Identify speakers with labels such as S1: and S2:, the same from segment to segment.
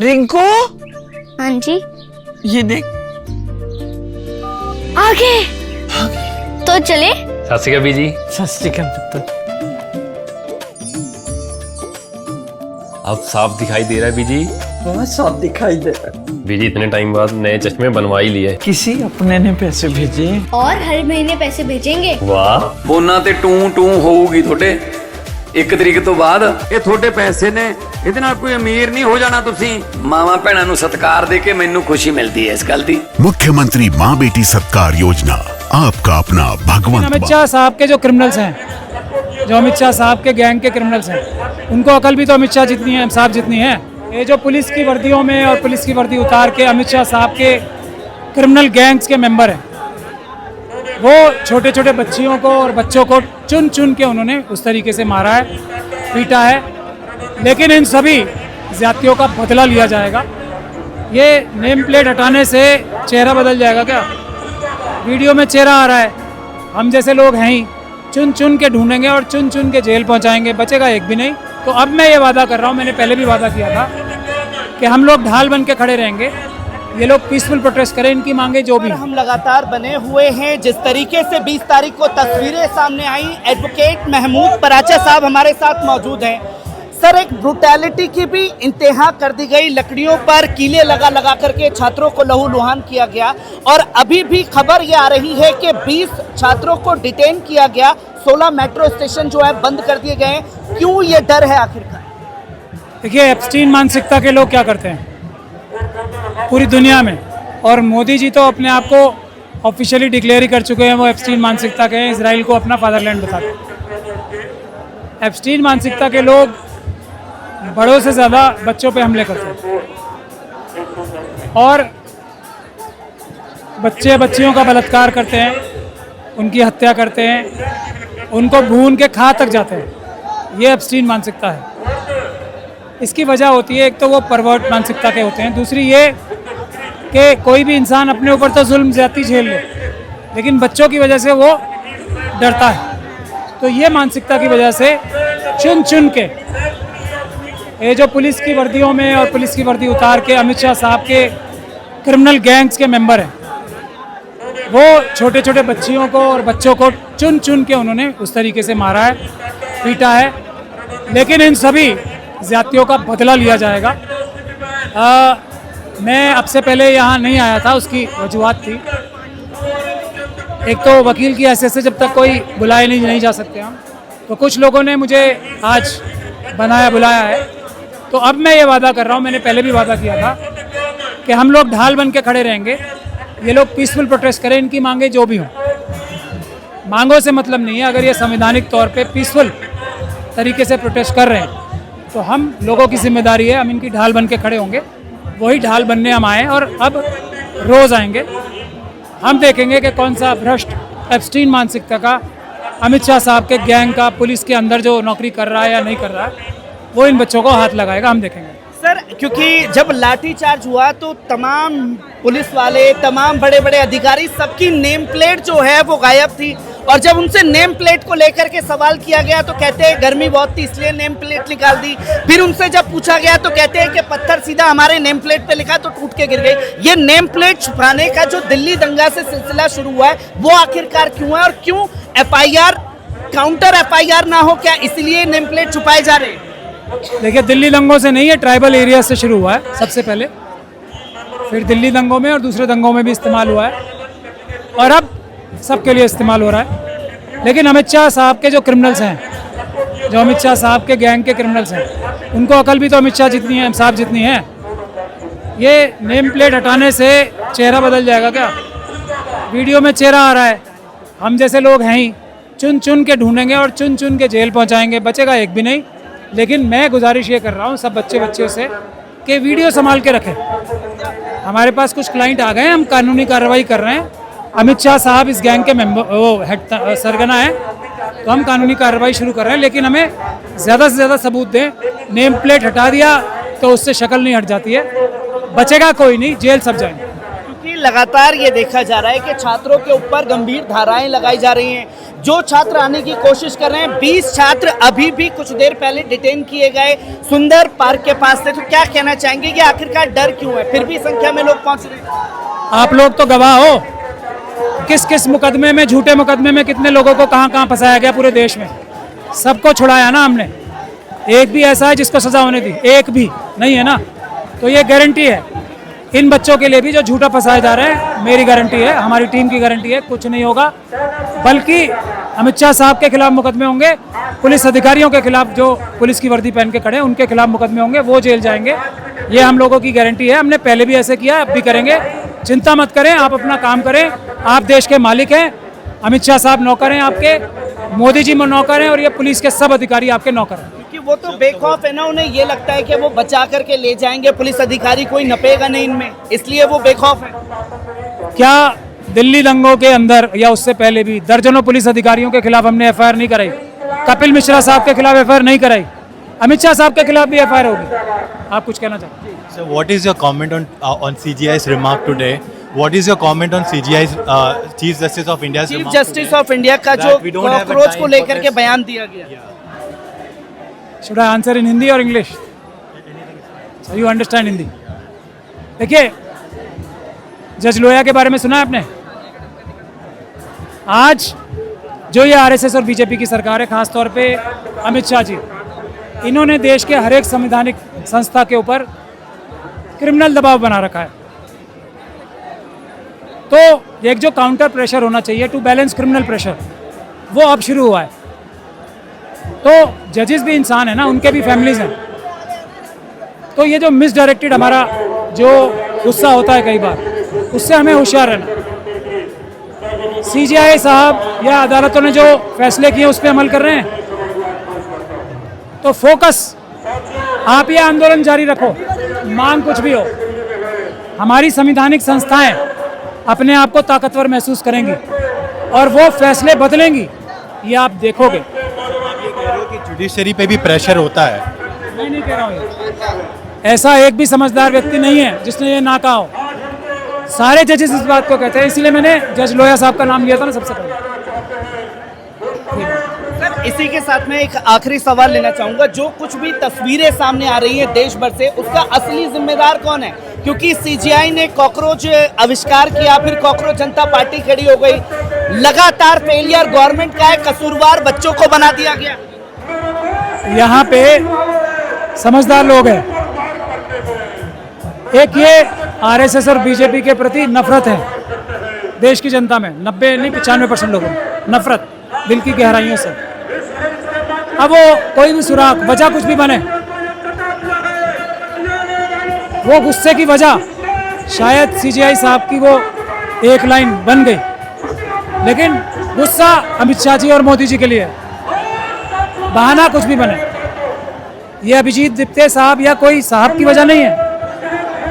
S1: रिंकू,
S2: हाँ जी।
S1: ये देख।
S2: आगे तो चले।
S3: सत श्री अकाल बीजी।
S1: सत श्री अकाल पुत्र।
S3: अब साफ दिखाई दे रहा है बीजी।
S1: बहुत साफ दिखाई दे रहा है।
S3: बीजी इतने टाइम बाद नए चश्मे बनवा ही लिए।
S1: किसी अपने ने पैसे भेजे
S2: और हर महीने पैसे भेजेंगे।
S3: वाह।
S4: फोना ते टू होऊगी थोड़े 1 तरीक तो बाद। ये थोड़े पैसे ने, ਇਹਦੇ ਨਾਲ कोई अमीर नहीं हो जाना। तुसी मावा भैणा नू सत्कार दे के मैनू खुशी मिलती है इस गल दी।
S5: मुख्यमंत्री माँ बेटी सत्कार योजना, आपका अपना भगवंत।
S6: अमित शाह साहब के जो क्रिमिनल्स हैं, जो अमित शाह साहब के गैंग के क्रिमिनल्स हैं, उनको अकल भी तो अमित शाह जितनी है, साहब जितनी है। ये जो पुलिस की वर्दियों में और पुलिस की वर्दी उतार के अमित शाह साहब के क्रिमिनल गैंग्स के मेंबर हैं, वो छोटे छोटे बच्चियों को और बच्चों को चुन चुन के उन्होंने उस तरीके से मारा है, पीटा है। लेकिन इन सभी ज्यादतियों का बदला लिया जाएगा। ये नेम प्लेट हटाने से चेहरा बदल जाएगा क्या? वीडियो में चेहरा आ रहा है, हम जैसे लोग हैं ही, चुन चुन के ढूंढेंगे और चुन चुन के जेल पहुंचाएंगे, बचेगा एक भी नहीं। तो अब मैं ये वादा कर रहा हूँ, मैंने पहले भी वादा किया था कि हम लोग ढाल बन के खड़े रहेंगे। ये लोग पीसफुल प्रोटेस्ट करें, इनकी मांगे जो भी।
S7: हम लगातार बने हुए हैं। जिस तरीके से 20 तारीख को तस्वीरें सामने आई, एडवोकेट महमूद पराचा साहब हमारे साथ मौजूद हैं। सर, एक ब्रुटैलिटी की भी इंतहा कर दी गई, लकड़ियों पर कीले लगा करके छात्रों को लहूलुहान किया गया। और अभी भी खबर ये आ रही है कि 20 छात्रों को डिटेन किया गया, 16 मेट्रो स्टेशन जो है बंद कर दिए गए। क्यों ये डर है आखिरकार?
S6: देखिए, एप्स्टीन मानसिकता के लोग क्या करते हैं पूरी दुनिया में, और मोदी जी तो अपने आप को ऑफिशियली डिक्लेयर ही कर चुके हैं वो एप्स्टीन मानसिकता के हैं, इजराइल को अपना फादरलैंड बताते हैं। एप्स्टीन मानसिकता के लोग बड़ों से ज़्यादा बच्चों पे हमले करते हैं और बच्चे बच्चियों का बलात्कार करते हैं, उनकी हत्या करते हैं, उनको भून के खा तक जाते हैं। ये एप्स्टीन मानसिकता है। इसकी वजह होती है, एक तो वो परवर्ट मानसिकता के होते हैं, दूसरी ये कि कोई भी इंसान अपने ऊपर तो जुल्म ज़्यादती झेल ले, लेकिन बच्चों की वजह से वो डरता है। तो ये मानसिकता की वजह से चुन चुन के ये जो पुलिस की वर्दियों में और पुलिस की वर्दी उतार के अमित शाह साहब के क्रिमिनल गैंग्स के मेंबर हैं, वो छोटे छोटे बच्चियों को और बच्चों को चुन चुन के उन्होंने उस तरीके से मारा है, पीटा है। लेकिन इन सभी ज्यादतियों का बदला लिया जाएगा। मैं अब से पहले यहाँ नहीं आया था, उसकी वजूहत थी। एक तो वकील की हैसियत से जब तक कोई बुलाए नहीं जा सकते हम, तो कुछ लोगों ने मुझे आज बुलाया है। तो अब मैं ये वादा कर रहा हूँ, मैंने पहले भी वादा किया था कि हम लोग ढाल बन के खड़े रहेंगे। ये लोग पीसफुल प्रोटेस्ट करें, इनकी मांगे जो भी हों। मांगों से मतलब नहीं है, अगर ये संवैधानिक तौर पे पीसफुल तरीके से प्रोटेस्ट कर रहे हैं तो हम लोगों की जिम्मेदारी है, हम इनकी ढाल बन के खड़े होंगे। वही ढाल बनने हम आए और अब रोज़ आएंगे। हम देखेंगे कि कौन सा भ्रष्ट एप्स्टीन मानसिकता का अमित शाह साहब के गैंग का पुलिस के अंदर जो नौकरी कर रहा है या नहीं कर रहा है, वो इन बच्चों को हाथ लगाएगा। हम देखेंगे।
S7: सर, क्योंकि जब लाठीचार्ज हुआ तो तमाम पुलिस वाले, तमाम बड़े बड़े अधिकारी, सबकी नेम प्लेट जो है वो गायब थी। और जब उनसे नेम प्लेट को लेकर के सवाल किया गया तो कहते हैं गर्मी बहुत थी इसलिए नेम प्लेट निकाल दी। फिर उनसे जब पूछा गया तो कहते हैं कि पत्थर सीधा हमारे नेम प्लेट पे लिखा तो टूट के गिर गई। ये नेम प्लेट छुपाने का जो दिल्ली दंगा से सिलसिला शुरू हुआ है, वो आखिरकार क्यों है? और क्यों FIR काउंटर FIR ना हो, क्या इसलिए नेम प्लेट छुपाए जा रहे हैं?
S6: देखिए, दिल्ली दंगों से नहीं है, ट्राइबल एरिया से शुरू हुआ है सबसे पहले, फिर दिल्ली दंगों में और दूसरे दंगों में भी इस्तेमाल हुआ है और अब सबके लिए इस्तेमाल हो रहा है। लेकिन अमित शाह साहब के जो क्रिमिनल्स हैं, जो अमित शाह साहब के गैंग के क्रिमिनल्स हैं, उनको अकल भी तो अमित शाह जितनी है, साहब जितनी है। ये नेम प्लेट हटाने से चेहरा बदल जाएगा क्या? वीडियो में चेहरा आ रहा है, हम जैसे लोग हैं ही, चुन चुन के ढूंढेंगे और चुन चुन के जेल पहुंचाएंगे, बचेगा एक भी नहीं। लेकिन मैं गुजारिश ये कर रहा हूँ सब बच्चों से कि वीडियो संभाल के रखें। हमारे पास कुछ क्लाइंट आ गए हैं, हम कानूनी कार्रवाई कर रहे हैं। अमित शाह साहब इस गैंग के हेड सरगना है, तो हम कानूनी कार्रवाई शुरू कर रहे हैं। लेकिन हमें ज़्यादा से ज़्यादा सबूत दें। नेम प्लेट हटा दिया तो उससे शक्ल नहीं हट जाती है, बचेगा कोई नहीं, जेल सब जाएंगे।
S7: क्योंकि लगातार ये देखा जा रहा है कि छात्रों के ऊपर गंभीर धाराएं लगाई जा रही हैं। जो छात्र आने की कोशिश कर रहे हैं, 20 छात्र अभी भी कुछ देर पहले डिटेन किए गए सुंदर पार्क के पास से। तो क्या कहना चाहेंगे कि आखिरकार डर क्यों है, फिर भी संख्या में लोग पहुंच रहे हैं?
S6: आप लोग तो गवाह हो, किस किस मुकदमे में, झूठे मुकदमे में कितने लोगों को कहाँ कहाँ फंसाया गया पूरे देश में। सबको छुड़ाया ना हमने, एक भी ऐसा है जिसको सजा होने दी? एक भी नहीं है ना। तो ये गारंटी है इन बच्चों के लिए भी जो झूठा फंसाए जा रहे हैं, मेरी गारंटी है, हमारी टीम की गारंटी है, कुछ नहीं होगा। बल्कि अमित शाह साहब के खिलाफ मुकदमे होंगे, पुलिस अधिकारियों के खिलाफ जो पुलिस की वर्दी पहन के खड़े हैं उनके खिलाफ मुकदमे होंगे, वो जेल जाएंगे। ये हम लोगों की गारंटी है, हमने पहले भी ऐसे किया, अब भी करेंगे। चिंता मत करें, आप अपना काम करें, आप देश के मालिक हैं। अमित शाह साहब नौकर हैं आपके, मोदी जी में नौकर हैं, और ये पुलिस के सब अधिकारी आपके नौकर हैं।
S7: क्योंकि वो तो बेखौफ है ना, उन्हें ये लगता है कि वो बचा करके ले जाएंगे, पुलिस अधिकारी कोई नपेगा नहीं इनमें, इसलिए वो बेखौफ है।
S6: क्या दिल्ली दंगों के अंदर या उससे पहले भी दर्जनों पुलिस अधिकारियों के खिलाफ हमने एफआईआर नहीं कराई? कपिल मिश्रा साहब के खिलाफ एफआईआर नहीं कराई? अमित शाह साहब के खिलाफ भी एफआईआर होगी। आप कुछ कहना चाहते हैं?
S8: So what is your comment on CGI's remark today? What is your comment on CGI's Chief Justice of India's
S7: chief
S8: remark
S7: justice
S8: today?
S7: Of India का जो
S8: That we don't have a
S7: cockroach को
S8: time
S7: लेकर
S8: for
S7: के
S8: this.
S7: बयान दिया गया।
S6: Should I answer in Hindi or English? So you understand Hindi? देखिए, जज लोया के बारे में सुना है आपने? आज जो ये आरएसएस और बीजेपी की सरकार है, खास तौर पे अमित शाह जी, इन्होंने देश के हर एक संवैधानिक संस्था के ऊपर क्रिमिनल दबाव बना रखा है। तो एक जो काउंटर प्रेशर होना चाहिए टू बैलेंस क्रिमिनल प्रेशर, वो अब शुरू हुआ है। तो जजेस भी इंसान है ना, उनके भी फैमिलीज हैं। तो ये जो मिसडायरेक्टेड हमारा जो गुस्सा होता है कई बार, उससे हमें होशियार रहना। सीजीआई साहब या अदालतों ने जो फैसले किए उस पर अमल कर रहे हैं, तो फोकस, आप ये आंदोलन जारी रखो, मांग कुछ भी हो। हमारी संवैधानिक संस्थाएं अपने आप को ताकतवर महसूस करेंगी और वो फैसले बदलेंगी, ये आप देखोगे।
S8: कि जुडिशरी पे भी प्रेशर होता है।
S6: मैं नहीं कह रहा हूँ ये। ऐसा एक भी समझदार व्यक्ति नहीं है जिसने ये ना कहा हो। सारे जजेस इस बात को कहते हैं, इसीलिए मैंने जज लोया साहब का नाम लिया था ना सबसे पहले।
S7: सर, इसी के साथ मैं एक आखिरी सवाल लेना चाहूंगा। जो कुछ भी तस्वीरें सामने आ रही हैं देश भर से, उसका असली जिम्मेदार कौन है? क्योंकि सीजीआई ने कॉकरोच आविष्कार किया, फिर कॉकरोच जनता पार्टी खड़ी हो गई। लगातार फेलियर गवर्नमेंट का है, कसूरवार बच्चों को बना दिया गया।
S6: यहाँ पे समझदार लोग हैं। एक ये आरएसएस और बीजेपी के प्रति नफरत है देश की जनता में, 90 नहीं 95% लोगों में नफरत, दिल की गहराइयों से। अब वो कोई भी सुराग, वजह कुछ भी बने, वो गुस्से की वजह शायद सीजीआई साहब की वो एक लाइन बन गई, लेकिन गुस्सा अमित शाह जी और मोदी जी के लिए है। बहाना कुछ भी बने, ये अभिजीत दिप्ते साहब या कोई साहब की वजह नहीं है,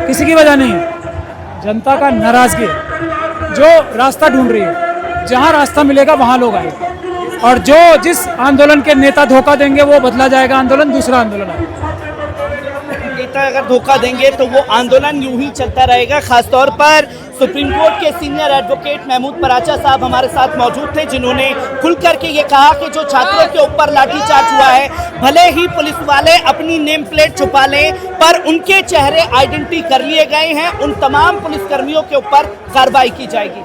S6: किसी की वजह नहीं है। जनता का नाराजगी है जो रास्ता ढूंढ रही है। जहां रास्ता मिलेगा वहां लोग आएंगे, और जो जिस आंदोलन के नेता धोखा देंगे वो बदला जाएगा आंदोलन, दूसरा आंदोलन आएगा।
S7: नेता अगर धोखा देंगे तो वो आंदोलन यूं ही चलता रहेगा। खासतौर पर सुप्रीम कोर्ट के सीनियर एडवोकेट महमूद पराचा साहब हमारे साथ मौजूद थे, जिन्होंने खुल करके ये कहा कि जो छात्रों के ऊपर लाठीचार्ज हुआ है, भले ही पुलिस वाले अपनी नेम प्लेट छुपा लें, पर उनके चेहरे आइडेंटिटी कर लिए गए हैं। उन तमाम पुलिसकर्मियों के ऊपर कार्रवाई की जाएगी।